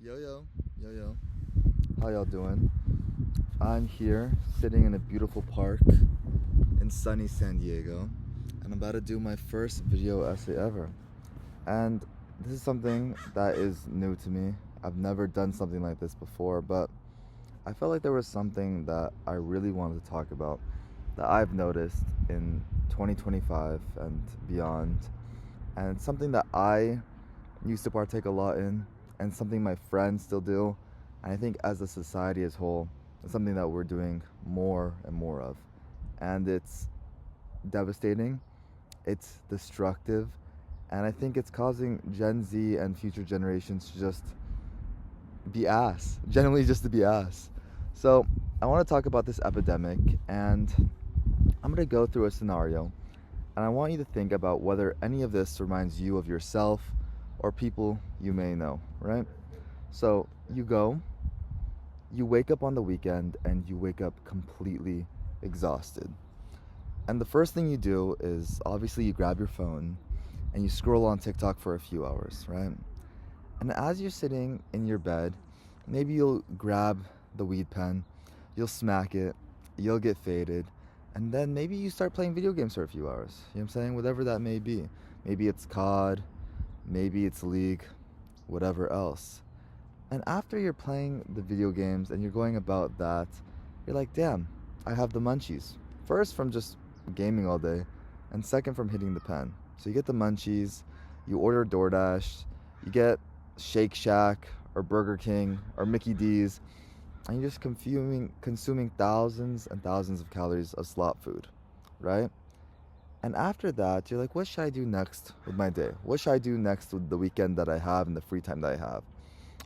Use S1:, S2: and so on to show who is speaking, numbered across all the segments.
S1: Yo. How y'all doing? I'm here sitting in a beautiful park in sunny San Diego, and I'm about to do my first video essay ever. And this is something that is new to me. I've never done something like this before, but I felt like there was something that I really wanted to talk about that I've noticed in 2025 and beyond, and it's something that I used to partake a lot in, and something my friends still do, and I think as a society as whole, it's something that we're doing more and more of. And it's devastating, it's destructive, and I think it's causing Gen Z and future generations to just be ass, generally just to be ass. So I want to talk about this epidemic, and I'm going to go through a scenario, and I want you to think about whether any of this reminds you of yourself or people you may know, right? So you wake up on the weekend, and you wake up completely exhausted. And the first thing you do is obviously you grab your phone and you scroll on TikTok for a few hours, right? And as you're sitting in your bed, maybe you'll grab the weed pen, you'll smack it, you'll get faded, and then maybe you start playing video games for a few hours. You know what I'm saying? Whatever that may be. Maybe it's COD, maybe it's League, whatever else. And after you're playing the video games and you're going about that, you're like, damn, I have the munchies. First, from just gaming all day, and second, from hitting the pen. So you get the munchies, you order DoorDash, you get Shake Shack or Burger King or Mickey D's, and you're just consuming thousands and thousands of calories of slop food, right? And after that, you're like, what should I do next with my day? What should I do next with the weekend that I have and the free time that I have?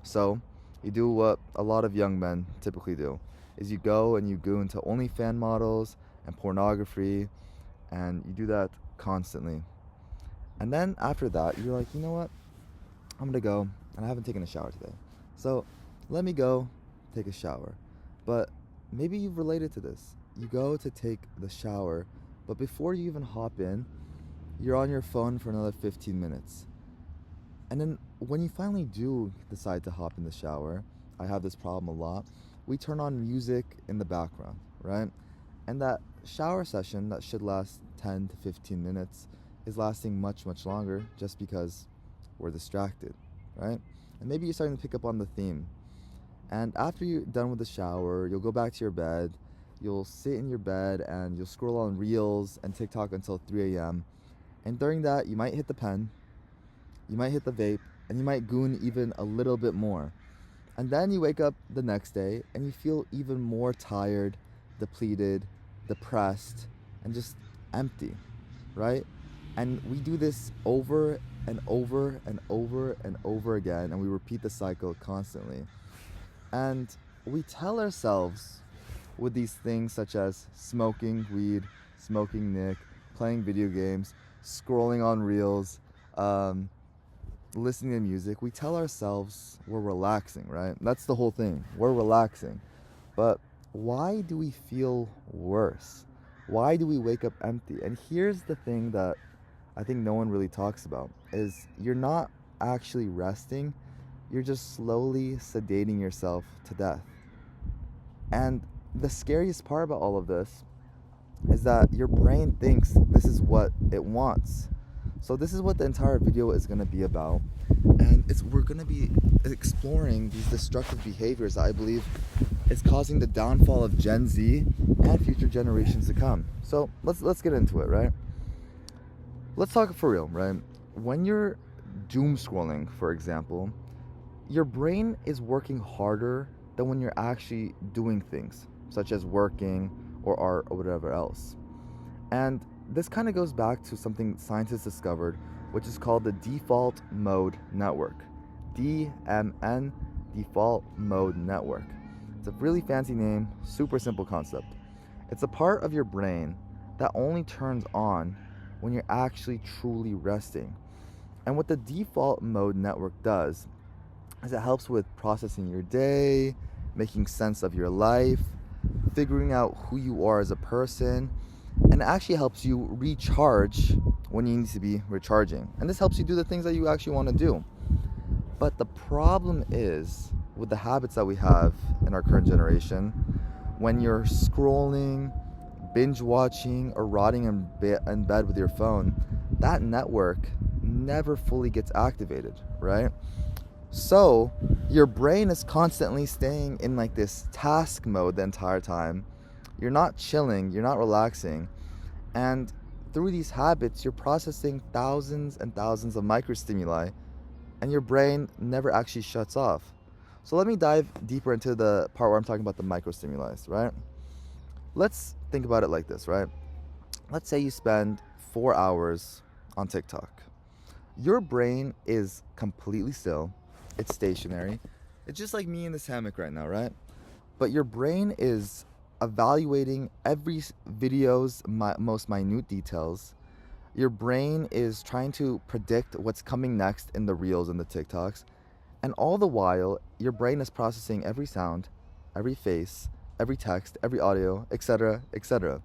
S1: So you do what a lot of young men typically do, is you go and you go into OnlyFans models and pornography, and you do that constantly. And then after that, you're like, you know what? I'm gonna go, and I haven't taken a shower today. So let me go take a shower. But maybe you've related to this. You go to take the shower, but before you even hop in, you're on your phone for another 15 minutes. And then when you finally do decide to hop in the shower, I have this problem a lot, we turn on music in the background, right? And that shower session that should last 10 to 15 minutes is lasting much, much longer just because we're distracted, right? And maybe you're starting to pick up on the theme. And after you're done with the shower, you'll go back to your bed, you'll sit in your bed and you'll scroll on Reels and TikTok until 3 a.m. And during that, you might hit the pen, you might hit the vape, and you might goon even a little bit more. And then you wake up the next day and you feel even more tired, depleted, depressed, and just empty, right? And we do this over and over and over and over again, and we repeat the cycle constantly. And we tell ourselves with these things such as smoking weed, smoking Nick, playing video games, scrolling on Reels, listening to music, we tell ourselves we're relaxing, right? That's the whole thing. We're relaxing. But why do we feel worse? Why do we wake up empty? And here's the thing that I think no one really talks about, is you're not actually resting, you're just slowly sedating yourself to death. And the scariest part about all of this is that your brain thinks this is what it wants. So this is what the entire video is going to be about, and we're going to be exploring these destructive behaviors that I believe is causing the downfall of Gen Z and future generations to come. So let's get into it, right? Let's talk for real, right? When you're doom scrolling, for example, your brain is working harder than when you're actually doing things, such as working or art or whatever else. And this kind of goes back to something scientists discovered, which is called the default mode network. DMN, default mode network. It's a really fancy name, super simple concept. It's a part of your brain that only turns on when you're actually truly resting. And what the default mode network does is it helps with processing your day, making sense of your life, figuring out who you are as a person, and it actually helps you recharge when you need to be recharging. And this helps you do the things that you actually want to do. But the problem is with the habits that we have in our current generation, when you're scrolling, binge watching, or rotting in bed with your phone, that network never fully gets activated, right? So your brain is constantly staying in like this task mode the entire time. You're not chilling, you're not relaxing, and through these habits, you're processing thousands and thousands of microstimuli, and your brain never actually shuts off. So let me dive deeper into the part where I'm talking about the microstimuli, right? Let's think about it like this, right? Let's say you spend 4 hours on TikTok. Your brain is completely still, it's stationary. It's just like me in this hammock right now, right? But your brain is evaluating every video's most minute details. Your brain is trying to predict what's coming next in the reels and the TikToks. And all the while, your brain is processing every sound, every face, every text, every audio, etc., etc.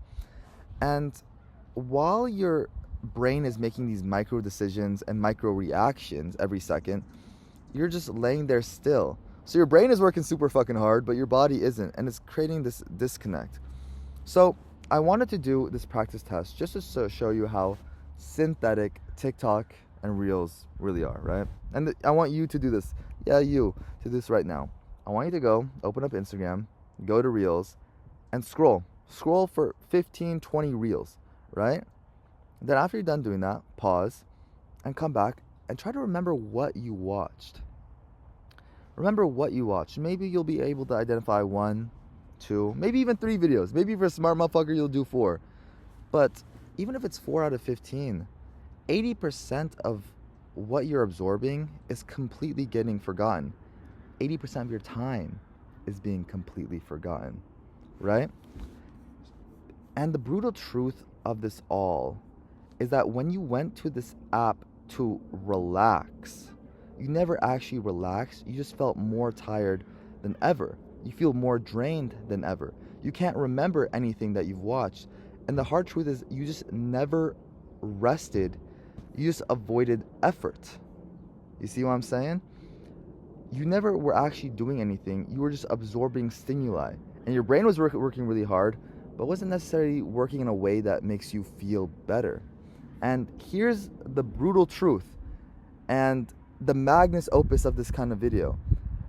S1: And while your brain is making these micro decisions and micro reactions every second, you're just laying there still. So your brain is working super fucking hard, but your body isn't, and it's creating this disconnect. So I wanted to do this practice test just to show you how synthetic TikTok and Reels really are, right? And I want you to do this. Yeah, you to do this right now. I want you to go open up Instagram, go to Reels, and scroll. Scroll for 15, 20 Reels, right? Then after you're done doing that, pause and come back and try to remember what you watched. Remember what you watched. Maybe you'll be able to identify 1, 2, maybe even 3 videos. Maybe if you're a smart motherfucker, you'll do 4. But even if it's 4 out of 15, 80% of what you're absorbing is completely getting forgotten. 80% of your time is being completely forgotten, right? And the brutal truth of this all is that when you went to this app to relax, you never actually relaxed. You just felt more tired than ever. You feel more drained than ever. You can't remember anything that you've watched. And the hard truth is you just never rested. You just avoided effort. You see what I'm saying? You never were actually doing anything. You were just absorbing stimuli. And your brain was working really hard, but wasn't necessarily working in a way that makes you feel better. And here's the brutal truth and the magnus opus of this kind of video.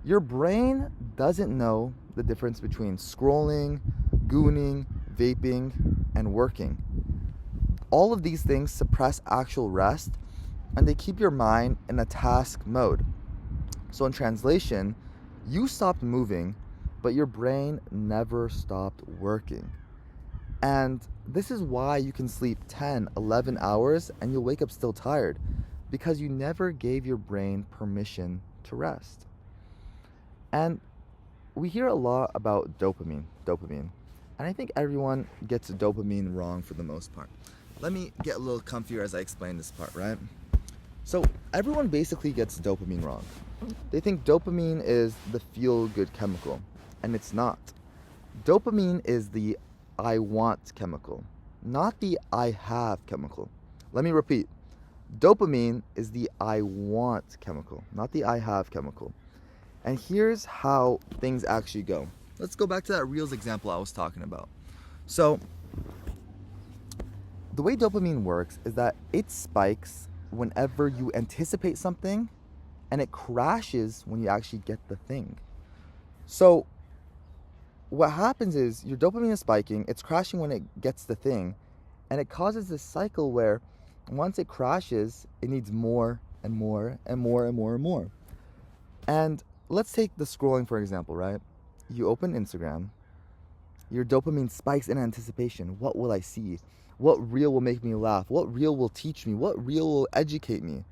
S1: Your brain doesn't know the difference between scrolling, gooning, vaping, and working. All of these things suppress actual rest, and they keep your mind in a task mode. So in translation, you stopped moving, but your brain never stopped working. And this is why you can sleep 10, 11 hours and you'll wake up still tired, because you never gave your brain permission to rest. And we hear a lot about dopamine. And I think everyone gets dopamine wrong for the most part. Let me get a little comfier as I explain this part, right? So everyone basically gets dopamine wrong. They think dopamine is the feel-good chemical, and it's not. Dopamine is the I want chemical, not the I have chemical. Let me repeat. Dopamine is the I want chemical, not the I have chemical. And here's how things actually go. Let's go back to that Reels example I was talking about. So the way dopamine works is that it spikes whenever you anticipate something, and it crashes when you actually get the thing. So what happens is your dopamine is spiking, it's crashing when it gets the thing, and it causes this cycle where once it crashes, it needs more and more and more and more and more. And let's take the scrolling for example, right? You open Instagram, your dopamine spikes in anticipation. What will I see? What reel will make me laugh? What reel will teach me? What reel will educate me?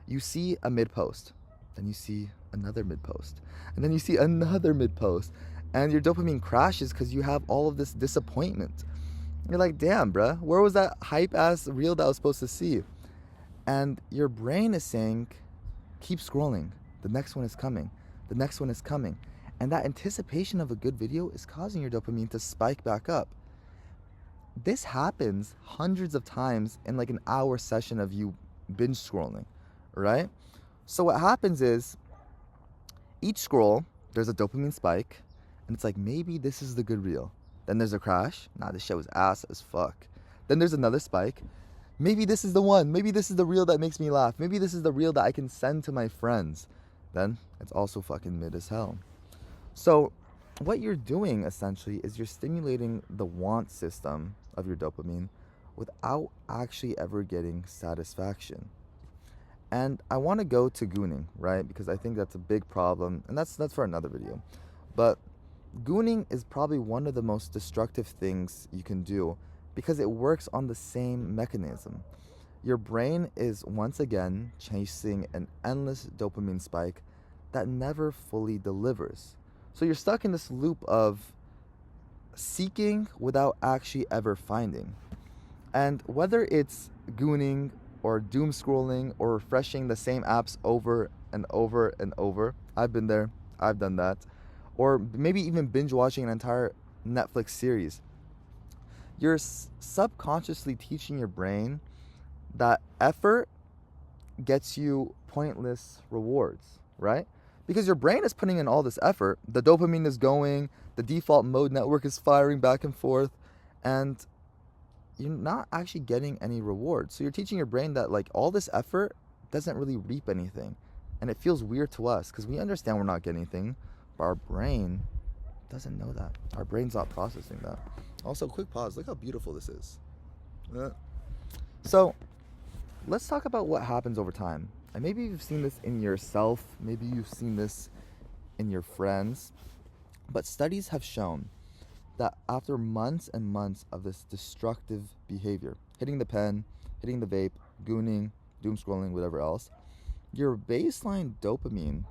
S1: You see a mid-post, then you see another mid-post, and then you see another mid-post, and your dopamine crashes because you have all of this disappointment. You're like, damn, bruh, where was that hype-ass reel that I was supposed to see? And your brain is saying, keep scrolling. The next one is coming. The next one is coming. And that anticipation of a good video is causing your dopamine to spike back up. This happens hundreds of times in like an hour session of you binge scrolling, right? So what happens is each scroll, there's a dopamine spike, and it's like, maybe this is the good reel. Then there's a crash. Nah, this shit was ass as fuck. Then there's another spike. Maybe this is the one. Maybe this is the reel that makes me laugh. Maybe this is the reel that I can send to my friends. Then it's also fucking mid as hell. So what you're doing essentially is you're stimulating the want system of your dopamine without actually ever getting satisfaction. And I want to go to gooning, right? Because I think that's a big problem, and that's for another video. But gooning is probably one of the most destructive things you can do because it works on the same mechanism. Your brain is once again chasing an endless dopamine spike that never fully delivers. So you're stuck in this loop of seeking without actually ever finding. And whether it's gooning or doom scrolling or refreshing the same apps over and over and over, I've been there, I've done that, or maybe even binge watching an entire Netflix series, you're subconsciously teaching your brain that effort gets you pointless rewards, right? Because your brain is putting in all this effort, the dopamine is going, the default mode network is firing back and forth, and you're not actually getting any rewards. So you're teaching your brain that like all this effort doesn't really reap anything. And it feels weird to us because we understand we're not getting anything, but our brain doesn't know that. Our brain's not processing that. Also, quick pause. Look how beautiful this is. So let's talk about what happens over time. And maybe you've seen this in yourself. Maybe you've seen this in your friends. But studies have shown that after months and months of this destructive behavior, hitting the pen, hitting the vape, gooning, doom scrolling, whatever else, your baseline dopamine,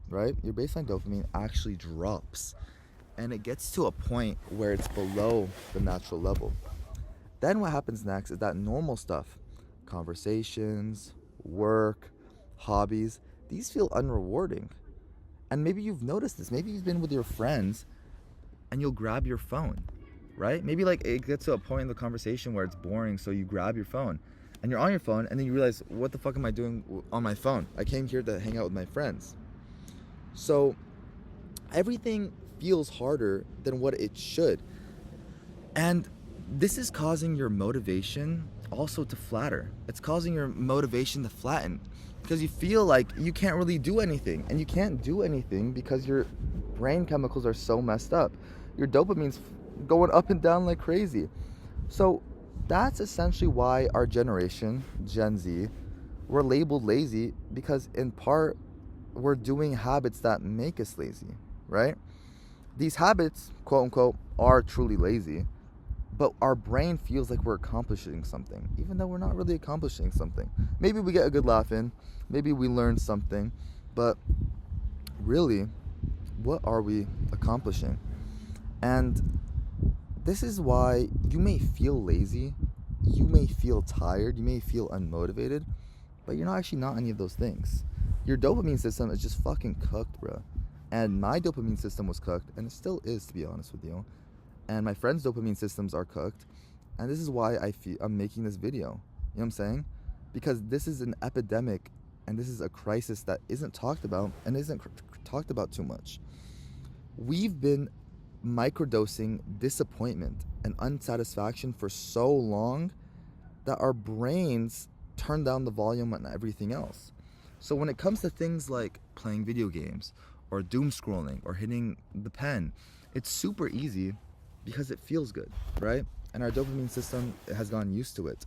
S1: right? Your baseline dopamine actually drops. And it gets to a point where it's below the natural level. Then what happens next is that normal stuff, conversations, work, hobbies, these feel unrewarding. And maybe you've noticed this. Maybe you've been with your friends and you'll grab your phone, right? Maybe like it gets to a point in the conversation where it's boring, so you grab your phone and you're on your phone and then you realize, what the fuck am I doing on my phone? I came here to hang out with my friends. So everything feels harder than what it should. And this is causing your motivation also to flatter. It's causing your motivation to flatten because you feel like you can't really do anything. And you can't do anything because your brain chemicals are so messed up. Your dopamine's going up and down like crazy. So that's essentially why our generation, Gen Z, we're labeled lazy because in part we're doing habits that make us lazy, right? These habits, quote unquote, are truly lazy, but our brain feels like we're accomplishing something, even though we're not really accomplishing something. Maybe we get a good laugh in, maybe we learn something, but really, what are we accomplishing? And this is why you may feel lazy, you may feel tired, you may feel unmotivated, but you're not actually not any of those things. Your dopamine system is just fucking cooked, bro. And my dopamine system was cooked, and it still is, to be honest with you. And my friends' dopamine systems are cooked, and this is why I'm making this video. You know what I'm saying? Because this is an epidemic, and this is a crisis that isn't talked about, and isn't talked about too much. We've been microdosing disappointment and unsatisfaction for so long that our brains turn down the volume on everything else. So when it comes to things like playing video games, or doom scrolling, or hitting the pen, it's super easy because it feels good, right? And our dopamine system has gotten used to it.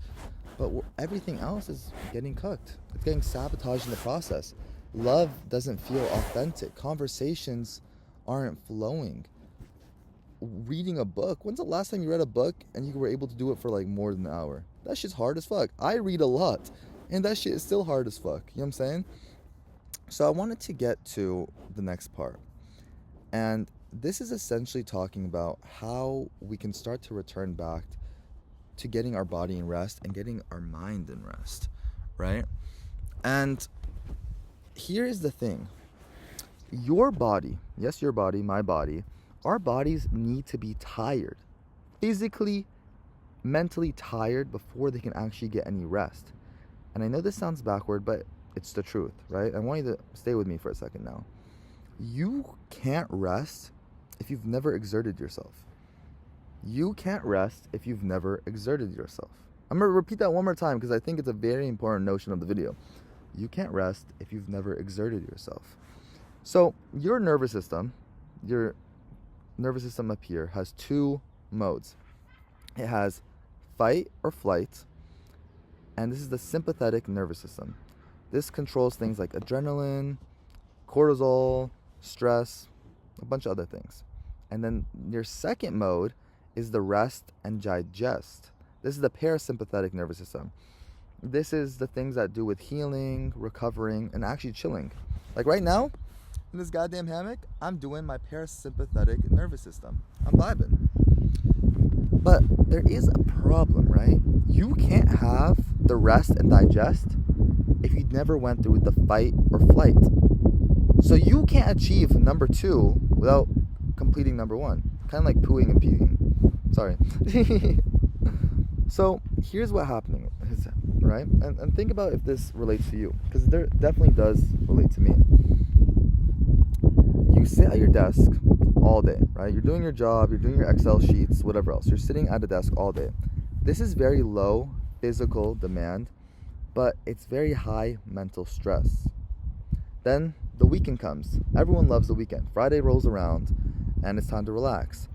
S1: But everything else is getting cooked. It's getting sabotaged in the process. Love doesn't feel authentic. Conversations aren't flowing. Reading a book. When's the last time you read a book and you were able to do it for like more than an hour? That shit's hard as fuck. I read a lot, and that shit is still hard as fuck. You know what I'm saying? So I wanted to get to the next part. And this is essentially talking about how we can start to return back to getting our body in rest and getting our mind in rest, right? And here is the thing. Your body, yes, your body, my body, our bodies need to be tired, physically, mentally tired before they can actually get any rest. And I know this sounds backward, but it's the truth, right? I want you to stay with me for a second now. You can't rest if you've never exerted yourself. You can't rest if you've never exerted yourself. I'm going to repeat that one more time because I think it's a very important notion of the video. You can't rest if you've never exerted yourself. So your nervous system up here has two modes. It has fight or flight, and this is the sympathetic nervous system. This controls things like adrenaline, cortisol, stress, a bunch of other things. And then your second mode is the rest and digest. This is the parasympathetic nervous system. This is the things that do with healing, recovering, and actually chilling. Like right now, in this goddamn hammock, I'm doing my parasympathetic nervous system. I'm vibing. But there is a problem, right? You can't have the rest and digest if you never went through the fight or flight. So you can't achieve number 2 without completing number 1. Kind of like pooing and peeing. Sorry. So here's what's happening, right? And think about if this relates to you, because there definitely does relate to me. You sit at your desk all day, right? You're doing your job, you're doing your Excel sheets, whatever else. You're sitting at a desk all day. This is very low physical demand, but it's very high mental stress. Then the weekend comes. Everyone loves the weekend. Friday rolls around and it's time to relax.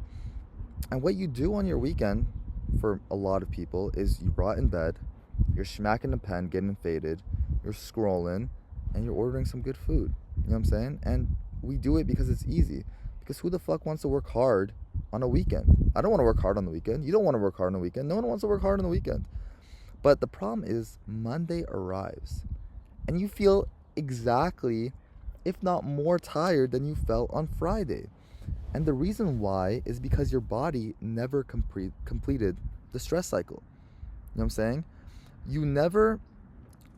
S1: And what you do on your weekend, for a lot of people, is you rot in bed, you're smacking the pen, getting faded, you're scrolling, and you're ordering some good food. You know what I'm saying? And we do it because it's easy. Because who the fuck wants to work hard on a weekend? I don't want to work hard on the weekend. You don't want to work hard on the weekend. No one wants to work hard on the weekend. But the problem is Monday arrives and you feel exactly, if not more tired than you felt on Friday. And the reason why is because your body never completed the stress cycle. You know what I'm saying? You never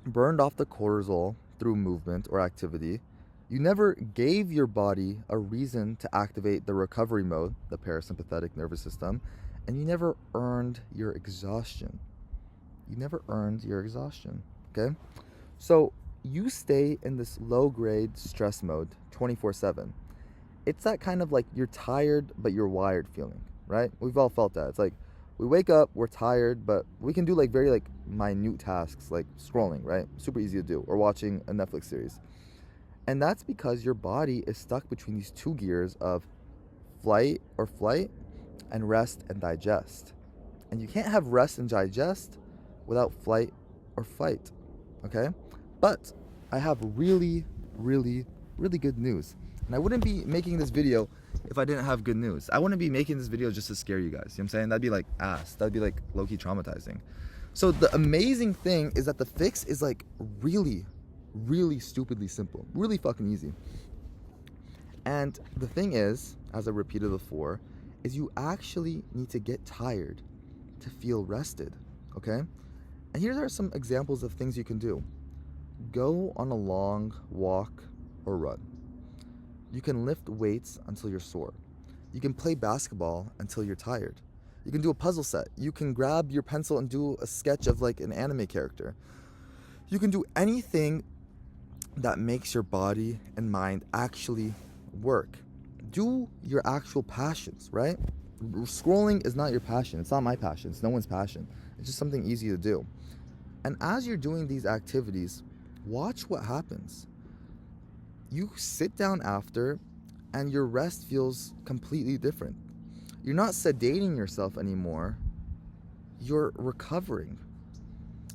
S1: burned off the cortisol through movement or activity. You never gave your body a reason to activate the recovery mode, the parasympathetic nervous system, and you never earned your exhaustion. Okay? So you stay in this low-grade stress mode 24/7. It's that kind of like you're tired but you're wired feeling, right? We've all felt that. It's like we wake up, we're tired, but we can do like very like minute tasks like scrolling, right? Super easy to do, or watching a Netflix series. And that's because your body is stuck between these two gears of flight and rest and digest. And you can't have rest and digest without flight or fight, okay? But I have really, really, really good news. And I wouldn't be making this video if I didn't have good news. I wouldn't be making this video just to scare you guys. You know what I'm saying? That'd be like ass. That'd be like low-key traumatizing. So the amazing thing is that the fix is like really, really stupidly simple. Really fucking easy. And the thing is, as I repeated before, is you actually need to get tired to feel rested, okay? And here are some examples of things you can do. Go on a long walk or run. You can lift weights until you're sore. You can play basketball until you're tired. You can do a puzzle set. You can grab your pencil and do a sketch of like an anime character. You can do anything that makes your body and mind actually work. Do your actual passions, right? Scrolling is not your passion. It's not my passion. It's no one's passion. It's just something easy to do. And as you're doing these activities, watch what happens. You sit down after and your rest feels completely different. You're not sedating yourself anymore. You're recovering.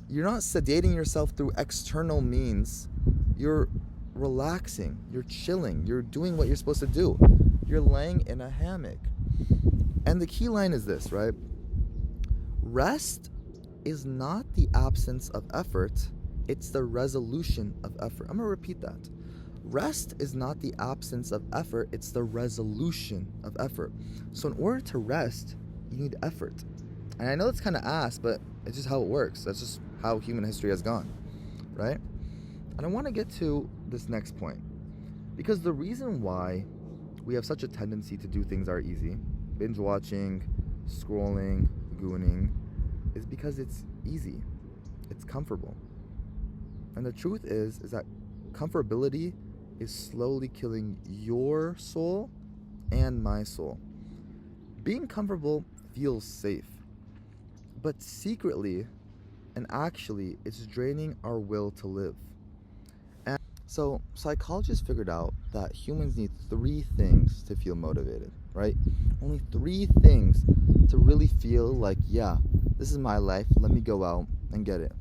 S1: You're not sedating yourself through external means. You're relaxing. You're chilling. You're doing what you're supposed to do. You're laying in a hammock. And the key line is this, right? Rest is not the absence of effort. It's the resolution of effort. I'm going to repeat that. Rest is not the absence of effort, it's the resolution of effort. So in order to rest, you need effort. And I know it's kind of ass, but it's just how it works. That's just how human history has gone, right? And I want to get to this next point, because the reason why we have such a tendency to do things that are easy, binge watching, scrolling, gooning, is because it's easy, it's comfortable. And the truth is that comfortability is slowly killing your soul and my soul. Being comfortable feels safe, but secretly and actually, it's draining our will to live. And so, psychologists figured out that humans need three things to feel motivated, right? Only three things to really feel like, yeah, this is my life, let me go out and get it.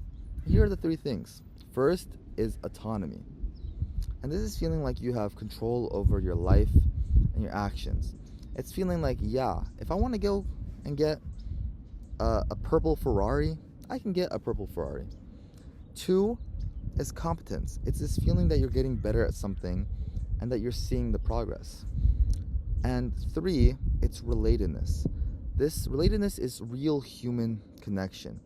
S1: Here are the three things. First is autonomy. And this is feeling like you have control over your life and your actions. It's feeling like, yeah, if I want to go and get a purple Ferrari, I can get a purple Ferrari. Two is competence. It's this feeling that you're getting better at something and that you're seeing the progress. And three, it's relatedness. This relatedness is real human connection.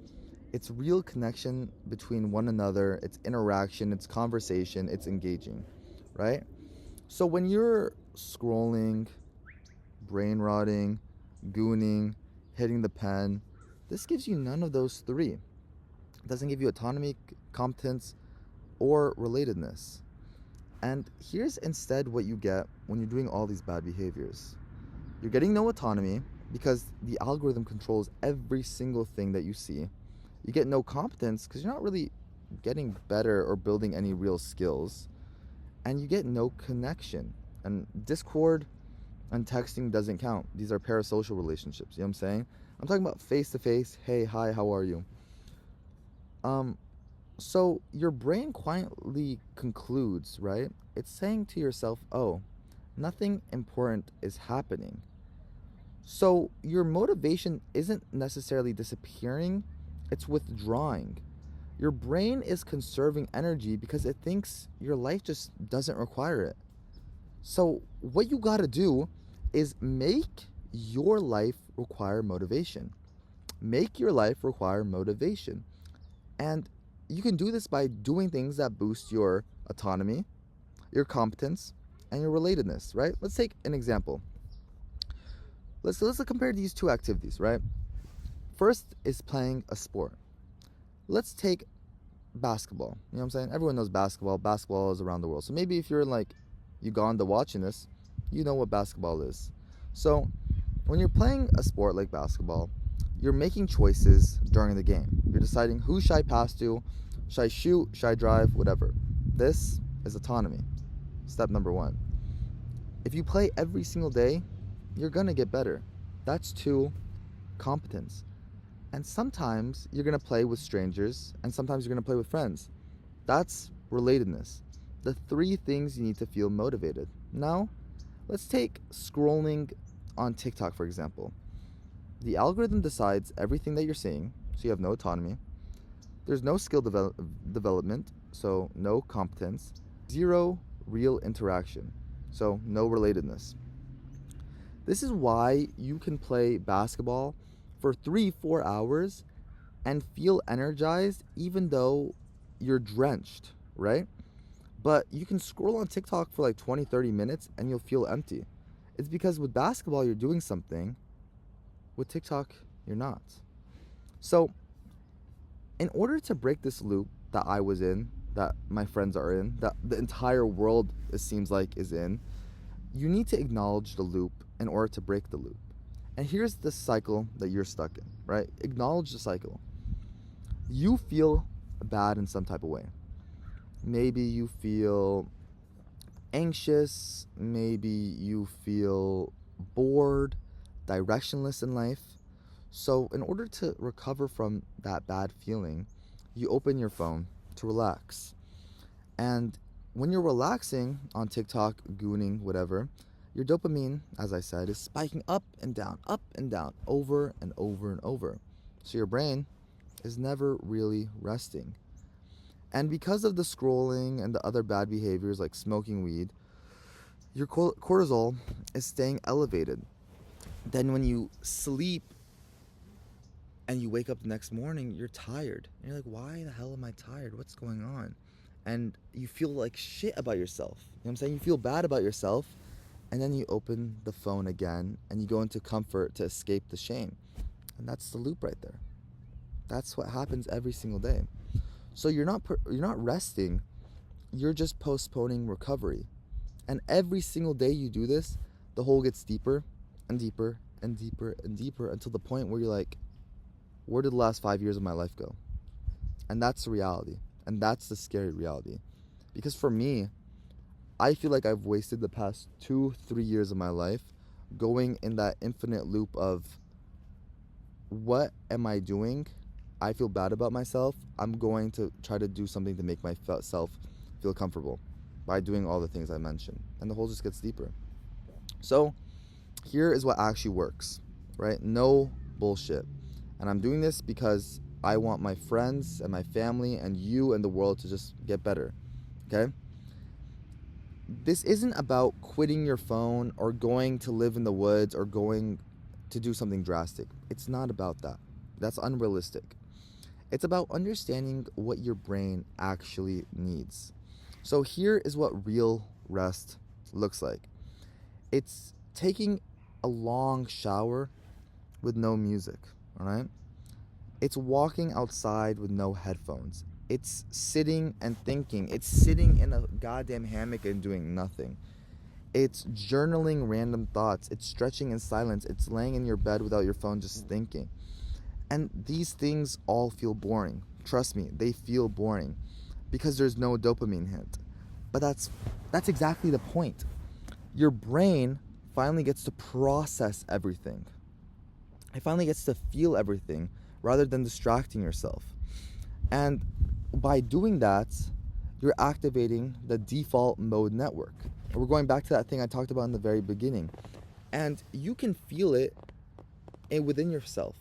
S1: It's real connection between one another, it's interaction, it's conversation, it's engaging, right? So when you're scrolling, brain rotting, gooning, hitting the pen, this gives you none of those three. It doesn't give you autonomy, competence, or relatedness. And here's instead what you get when you're doing all these bad behaviors. You're getting no autonomy because the algorithm controls every single thing that you see. You get no competence because you're not really getting better or building any real skills. And you get no connection. And Discord and texting doesn't count. These are parasocial relationships. You know what I'm saying? I'm talking about face-to-face. Hey, hi, how are you? So your brain quietly concludes, right? It's saying to yourself, oh, nothing important is happening. So your motivation isn't necessarily disappearing, it's withdrawing. Your brain is conserving energy because it thinks your life just doesn't require it. So what you gotta do is make your life require motivation. Make your life require motivation. And you can do this by doing things that boost your autonomy, your competence, and your relatedness, right? Let's take an example. Let's compare these two activities, right? First is playing a sport. Let's take basketball. You know what I'm saying? Everyone knows basketball. Basketball is around the world. So maybe if you're in like Uganda watching this, you know what basketball is. So when you're playing a sport like basketball, you're making choices during the game. You're deciding who should I pass to, should I shoot, should I drive, whatever. This is autonomy. Step number one. If you play every single day, you're gonna get better. That's two, competence. And sometimes you're gonna play with strangers, and sometimes you're gonna play with friends. That's relatedness. The three things you need to feel motivated. Now, let's take scrolling on TikTok, for example. The algorithm decides everything that you're seeing, so you have no autonomy. There's no skill development, so no competence. Zero real interaction, so no relatedness. This is why you can play basketball for 3-4 hours and feel energized even though you're drenched, right? But you can scroll on TikTok for like 20-30 minutes and you'll feel empty. It's because with basketball you're doing something, with TikTok you're not. So in order to break this loop that I was in, that my friends are in, that the entire world, it seems like, is in, you need to acknowledge the loop in order to break the loop. And here's the cycle that you're stuck in, right? Acknowledge the cycle. You feel bad in some type of way. Maybe you feel anxious, maybe you feel bored, directionless in life. So in order to recover from that bad feeling, you open your phone to relax. And when you're relaxing on TikTok, gooning, whatever, your dopamine, as I said, is spiking up and down, over and over and over. So your brain is never really resting. And because of the scrolling and the other bad behaviors like smoking weed, your cortisol is staying elevated. Then when you sleep and you wake up the next morning, you're tired. And you're like, why the hell am I tired? What's going on? And you feel like shit about yourself. You know what I'm saying? You feel bad about yourself. And then you open the phone again and you go into comfort to escape the shame. And that's the loop right there. That's what happens every single day. So you're not resting. You're just postponing recovery. And every single day you do this, the hole gets deeper and deeper and deeper and deeper until the point where you're like, where did the last 5 years of my life go? And that's the reality. And that's the scary reality. Because for me, I feel like I've wasted the past 2-3 years of my life going in that infinite loop of, what am I doing? I feel bad about myself. I'm going to try to do something to make myself feel comfortable by doing all the things I mentioned. And the hole just gets deeper. So here is what actually works, right? No bullshit. And I'm doing this because I want my friends and my family and you and the world to just get better, okay? This isn't about quitting your phone or going to live in the woods or going to do something drastic. It's not about that. That's unrealistic. It's about understanding what your brain actually needs. So here is what real rest looks like. It's taking a long shower with no music, all right? It's walking outside with no headphones. It's sitting and thinking. It's sitting in a goddamn hammock and doing nothing. It's journaling random thoughts. It's stretching in silence. It's laying in your bed without your phone, just thinking. And these things all feel boring. Trust me, they feel boring because there's no dopamine hit. But that's exactly the point. Your brain finally gets to process everything. It finally gets to feel everything rather than distracting yourself. And by doing that, you're activating the default mode network. We're going back to that thing I talked about in the very beginning. And you can feel it within yourself.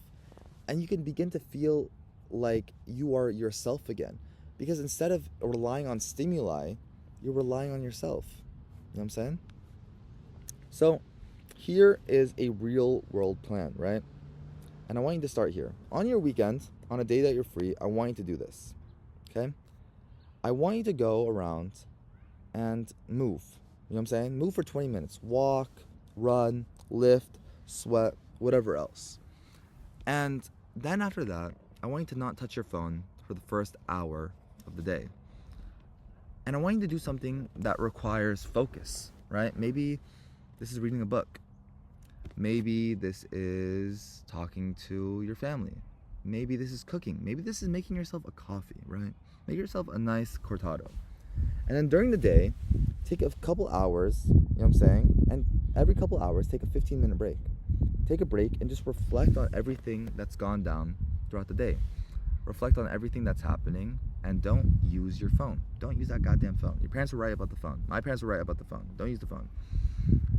S1: And you can begin to feel like you are yourself again. Because instead of relying on stimuli, you're relying on yourself. You know what I'm saying? So here is a real world plan, right? And I want you to start here. On your weekend, on a day that you're free, I want you to do this, okay? I want you to go around and move. You know what I'm saying? Move for 20 minutes. Walk, run, lift, sweat, whatever else. And then after that, I want you to not touch your phone for the first hour of the day. And I want you to do something that requires focus, right? Maybe this is reading a book. Maybe this is talking to your family. Maybe this is cooking. Maybe this is making yourself a coffee, right? Make yourself a nice cortado. And then during the day, take a couple hours, you know what I'm saying? And every couple hours, take a 15-minute break. Take a break and just reflect on everything that's gone down throughout the day. Reflect on everything that's happening and don't use your phone. Don't use that goddamn phone. Your parents were right about the phone. My parents were right about the phone. Don't use the phone.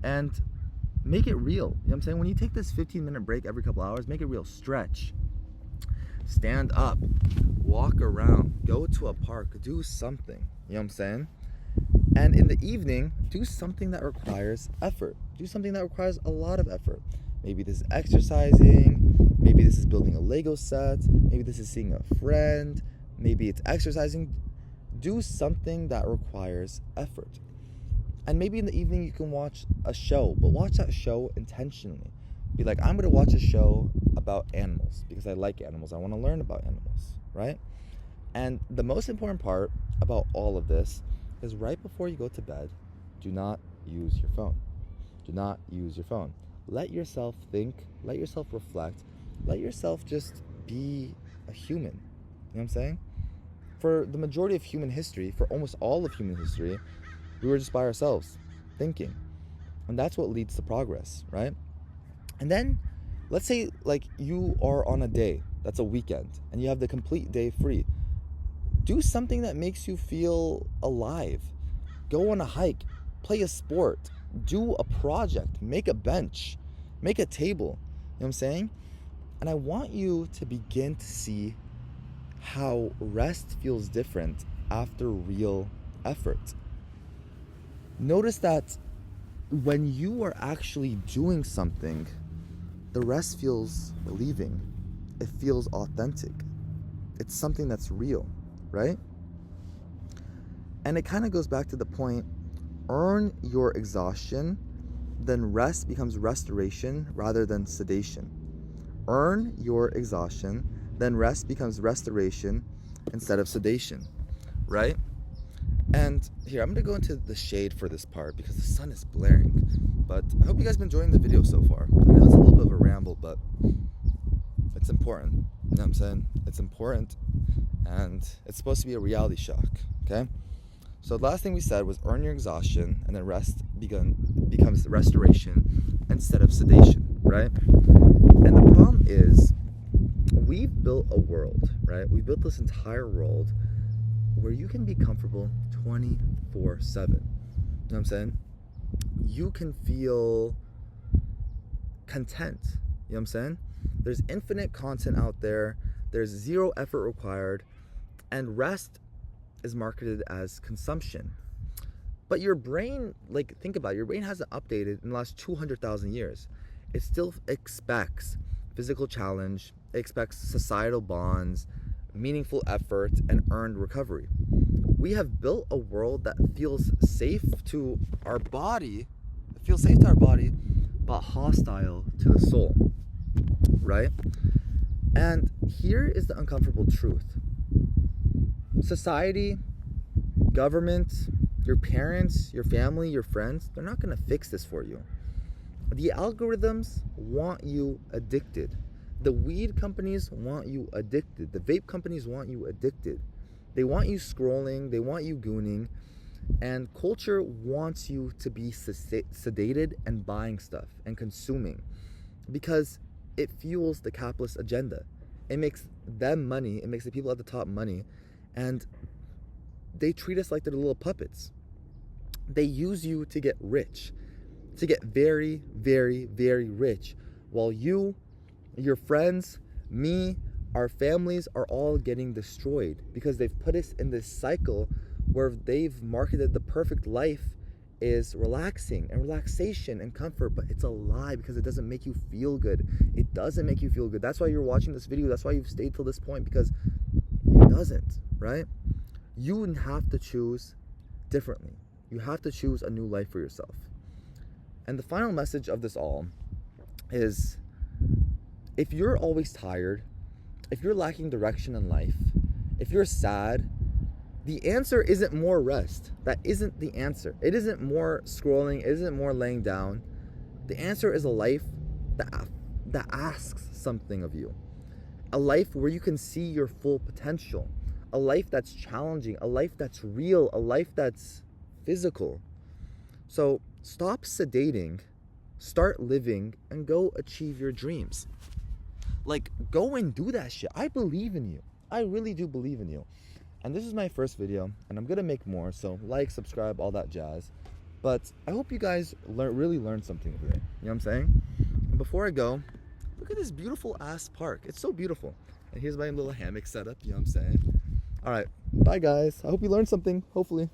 S1: And make it real. You know what I'm saying? When you take this 15-minute break every couple hours, make it real. Stretch. Stand up. Walk around. Go to a park. Do something. You know what I'm saying? And in the evening, do something that requires effort. Do something that requires a lot of effort. Maybe this is exercising. Maybe this is building a Lego set. Maybe this is seeing a friend. Maybe it's exercising. Do something that requires effort. And maybe in the evening you can watch a show, but watch that show intentionally. Be like, I'm going to watch a show about animals because I like animals. I want to learn about animals, right? And the most important part about all of this is right before you go to bed, do not use your phone. Do not use your phone. Let yourself think, let yourself reflect, let yourself just be a human. You know what I'm saying? For the majority of human history, for almost all of human history, we were just by ourselves, thinking. And that's what leads to progress, right? And then, let's say like you are on a day, that's a weekend, and you have the complete day free. Do something that makes you feel alive. Go on a hike, play a sport, do a project, make a bench, make a table. You know what I'm saying? And I want you to begin to see how rest feels different after real effort. Notice that when you are actually doing something, the rest feels relieving. It feels authentic. It's something that's real, right? And it kind of goes back to the point, earn your exhaustion, then rest becomes restoration rather than sedation. Earn your exhaustion, then rest becomes restoration instead of sedation, right? And here, I'm gonna go into the shade for this part because the sun is blaring. But I hope you guys have been enjoying the video so far. I know it's a little bit of a ramble, but it's important. You know what I'm saying? It's important, and it's supposed to be a reality shock, okay? So the last thing we said was earn your exhaustion, and then rest becomes restoration instead of sedation, right? And the problem is, we've built a world, right? We built this entire world where you can be comfortable 24/7. You know what I'm saying? You can feel content. You know what I'm saying? There's infinite content out there. There's zero effort required. And rest is marketed as consumption. But your brain, like, think about it. Your brain hasn't updated in the last 200,000 years. It still expects physical challenge. It expects societal bonds, meaningful effort, and earned recovery. We have built a world that feels safe to our body. It feels safe to our body, but hostile to the soul, right? And here is the uncomfortable truth. Society, government, your parents, your family, your friends, they're not going to fix this for you. The algorithms want you addicted. The weed companies want you addicted. The vape companies want you addicted. They want you scrolling. They want you gooning. And culture wants you to be sedated and buying stuff and consuming because it fuels the capitalist agenda. It makes them money. It makes the people at the top money. And they treat us like they're little puppets. They use you to get rich, to get very, very, very rich, while you, your friends, me, our families are all getting destroyed because they've put us in this cycle where they've marketed the perfect life is relaxing and relaxation and comfort, but it's a lie because it doesn't make you feel good. It doesn't make you feel good. That's why you're watching this video. That's why you've stayed till this point, because it doesn't, right? You have to choose differently. You have to choose a new life for yourself. And the final message of this all is, if you're always tired, if you're lacking direction in life, if you're sad, the answer isn't more rest. That isn't the answer. It isn't more scrolling. It isn't more laying down. The answer is a life that asks something of you. A life where you can see your full potential. A life that's challenging. A life that's real. A life that's physical. So stop sedating, start living, and go achieve your dreams. Like, go and do that shit. I believe in you. I really do believe in you. And this is my first video, and I'm gonna make more, so like, subscribe, all that jazz. But I hope you guys really learned something today. You know what I'm saying? And before I go, look at this beautiful ass park. It's so beautiful. And here's my little hammock setup, you know what I'm saying? All right, bye guys. I hope you learned something, hopefully.